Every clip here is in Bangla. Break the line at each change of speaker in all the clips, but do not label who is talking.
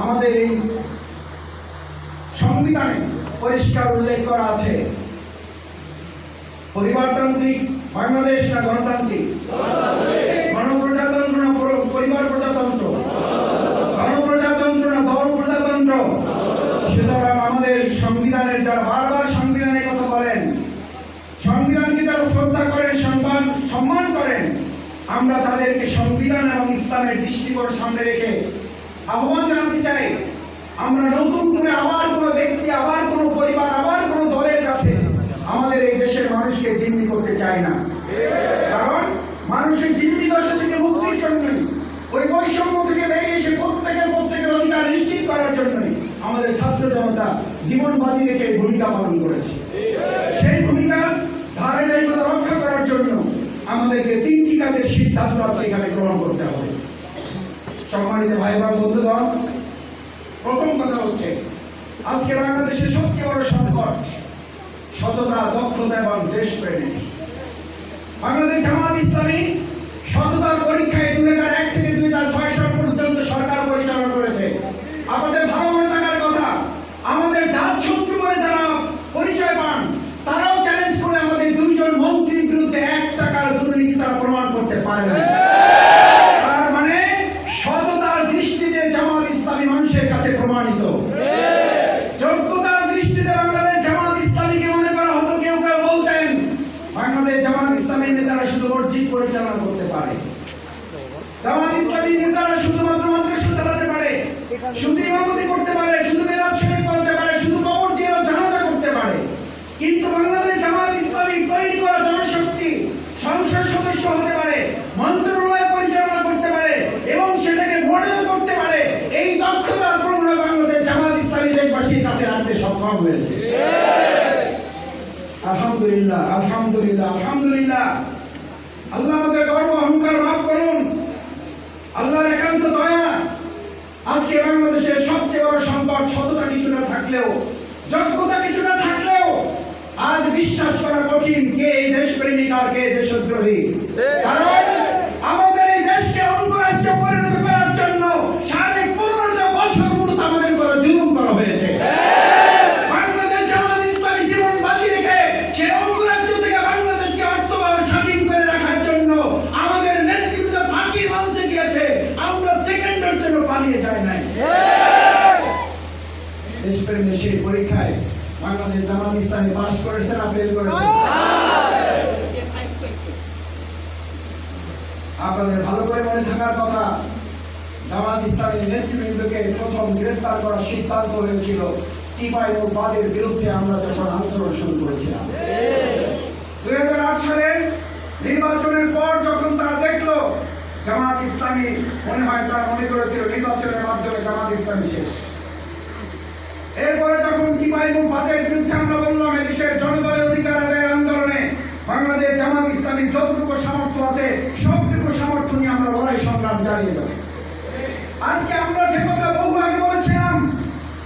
আমাদের এই সংবিধানে পরিষ্কার উল্লেখ করা আছে, পরিবারতান্ত্রিক বাংলাদেশ না গণতান্ত্রিক? গণপ্রজাতন্ত্র না পরিবার প্রজাতন্ত্র? গণপ্রজাতন্ত্র না দল প্রজাতন্ত্র? সুতরাং আমাদের সংবিধানের যারা বারবার সংবিধানের কথা বলেন, সংবিধানকে যারা শ্রদ্ধা করেন, সম্মান করেন, আমরা তাদেরকে সংবিধান এবং ইসলামের দৃষ্টিকোণ সামনে রেখে আহ্বান জানাতে চাই, আমরা নতুন করে আবার কোনো ব্যক্তি, আবার কোনো পরিবার, আবার কোনো দলের কাছে আমাদের এই দেশের মানুষকে জিম্মি করতে চাই না। কারণ মানুষের জিম্মি দশা থেকে মুক্তির জন্যই, ওই বৈষম্য থেকে বেরিয়ে এসে প্রত্যেকের অধিকার নিশ্চিত করার জন্যই আমাদের ছাত্র জনতা জীবন বাজি রেখে ভূমিকা পালন করেছে। সেই ভূমিকার ধারাবাহিকতা রক্ষা করার জন্য আমাদেরকে 3টি কাজের সিদ্ধান্ত আজকে এখানে গ্রহণ করতে হবে। সম্মানিত ভাই বোন বন্ধুগণ, প্রথম কথা হচ্ছে, আজকে বাংলাদেশের সবচেয়ে বড় সংকট সততা, দক্ষতা এবং দেশপ্রেম। বাংলাদেশ জামাত ইসলামী সততার পরীক্ষায় 2001 থেকে 2006 সাল পর্যন্ত সরকার পরিচালনা করেছে। আমাদের ভালো মনে থাকার কথা, আমাদের জাত শত্রু বলে যারা পরিচয় পান, তারাও চ্যালেঞ্জ করে আমাদের 2 জন মন্ত্রীর বিরুদ্ধে 1 টাকার দুর্নীতি তারা প্রমাণ করতে পারে না। তার মানে সততার দৃষ্টিতে জামাত ইসলামী মানুষের কাছে প্রমাণিত। যোগ্যতার দৃষ্টিতে বাংলাদেশ জামাত ইসলামীকে মনে করা হতো, কেউ কেউ বলতেন বাংলাদেশ জামাত ইসলামীর নেতারা শুধু মসজিদ পরিচালনা করতে পারে, জামাত ইসলামীর নেতারা শুধুমাত্র মাদ্রাসা চালাতে পারে, শুধু ইমামতি করতে পারে, শুধু মিলাদ শরীফ করতে পারে, শুধু কবর জিয়ারত জানাজা করতে পারে। কিন্তু বাংলাদেশ জামাত ইসলামী তৈরি করা জনশক্তি সংসদ সদস্য হতে পারে, মন্ত্রণালয় পরিচালনা করতে পারে এবং সেটাকে মডেল করতে পারে। এই দক্ষতার প্রমাণ বাংলাদেশ জামাত ইসলামী দেশবাসীর কাছে রাখতে সক্ষম হয়েছে। আলহামদুলিল্লাহ, আলহামদুলিল্লাহ, আলহামদুলিল্লাহ। আল্লাহ আমাদের গর্ব অহংকার মাফ করুন। আল্লাহর একান্ত দয়া। আজকে বাংলাদেশের সবচেয়ে বড় সংকট সততা কিছুটা থাকলেও, যোগ্যতা কিছুটা থাকলেও আজ বিশ্বাস করা কঠিন কে এই দেশপ্রেমিক আর কে দেশদ্রোহী। কারণ আমাদের এই দেশকে অঙ্গরাজ্য পরিণত করার জন্য 15.5 বছর মূলত আমাদের উপর জুলুম করা হয়েছে। বাংলাদেশ জামাত ইসলামী জীবন বাজি রেখে সেই অঙ্গরাজ্য থেকে বাংলাদেশকে অর্থবহ স্বাধীন করে রাখার জন্য আমাদের নেতৃত্ব ফাঁসির মঞ্চে গিয়েছে। আমরা সেকেন্ডের জন্য পালিয়ে যাই নাই। দেশপ্রেমের সেই পরীক্ষায় বাংলাদেশ জামাত ইসলামী পাস করেছে না ফেল করেছে? আপনাদের ভালো করে মনে থাকার কথা, জামাত ইসলামী নেতৃবৃন্দকে প্রথম গ্রেফতার করার সিদ্ধান্ত হয়েছিল টিপাইমুবাদের বিরুদ্ধে আমরা যখন আন্দোলন শুরু করেছিলাম। 2008 সালের নির্বাচনের পর যখন তারা দেখলো জামাত ইসলামী, মনে হয় তারা মনে করেছিল নির্বাচনের মাধ্যমে জামাত ইসলামী শেষ। এরপরে যখন টিপাইমুবাদের বিরুদ্ধে আমরা বললাম এদেশের জনগণের অধিকার আদায়ের আন্দোলনে বাংলাদেশ জামাত ইসলামীর যতটুকু সামর্থ্য আছে সবটুকু সামর্থ্য নিয়ে আমরা লড়াই সংগ্রাম চালিয়ে যাব। আজকে আমরা যে কথা বহু আগে বলেছিলাম,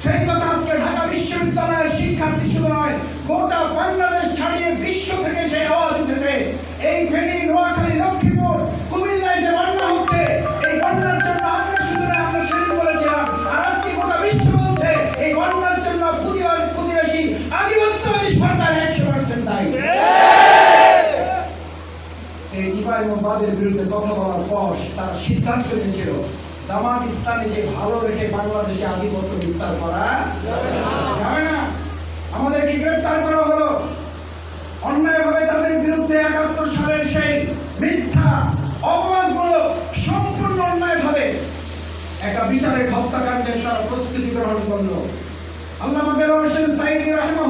সেই কথা আজকে ঢাকা বিশ্ববিদ্যালয়ের শিক্ষার্থী শুধু নয়, গোটা বাংলাদেশ ছাড়িয়ে বিশ্ব থেকে সেই আওয়াজ উঠেছে। এই ফেনী, নোয়াখালী, লক্ষ্মীপুর, কুমিল্লায় যে বন্যা হচ্ছে, এই বন্যার জন্য আমরা শুধু নয়, আমরা সেদিন বলেছিলাম, আর আজকে গোটা বিশ্ব বলছে এই বন্যার জন্য প্রতিবেশী আধিপত্যবাদী সরকার 100% দায়ী। এই টিপাইমুবাদের বিরুদ্ধে কথা বলার পর তারা সিদ্ধান্ত নিয়েছিল জামাত ইসলামীকে ভালো রেখে বাংলাদেশে আধিপত্য বিস্তার করা যাবে না। আমাদেরকে গ্রেফতার করা হলো অন্যায়ভাবে। তাদের বিরুদ্ধে 71 সালের সেই মিথ্যা অপবাদমূলক সম্পূর্ণ অন্যায়ভাবে একটা বিচারের হত্যাকাণ্ডের তারা প্রস্তুতি গ্রহণ করলো। আল্লামা দেলোয়ার হোসেন সাঈদী রাহিমাহুল্লাহ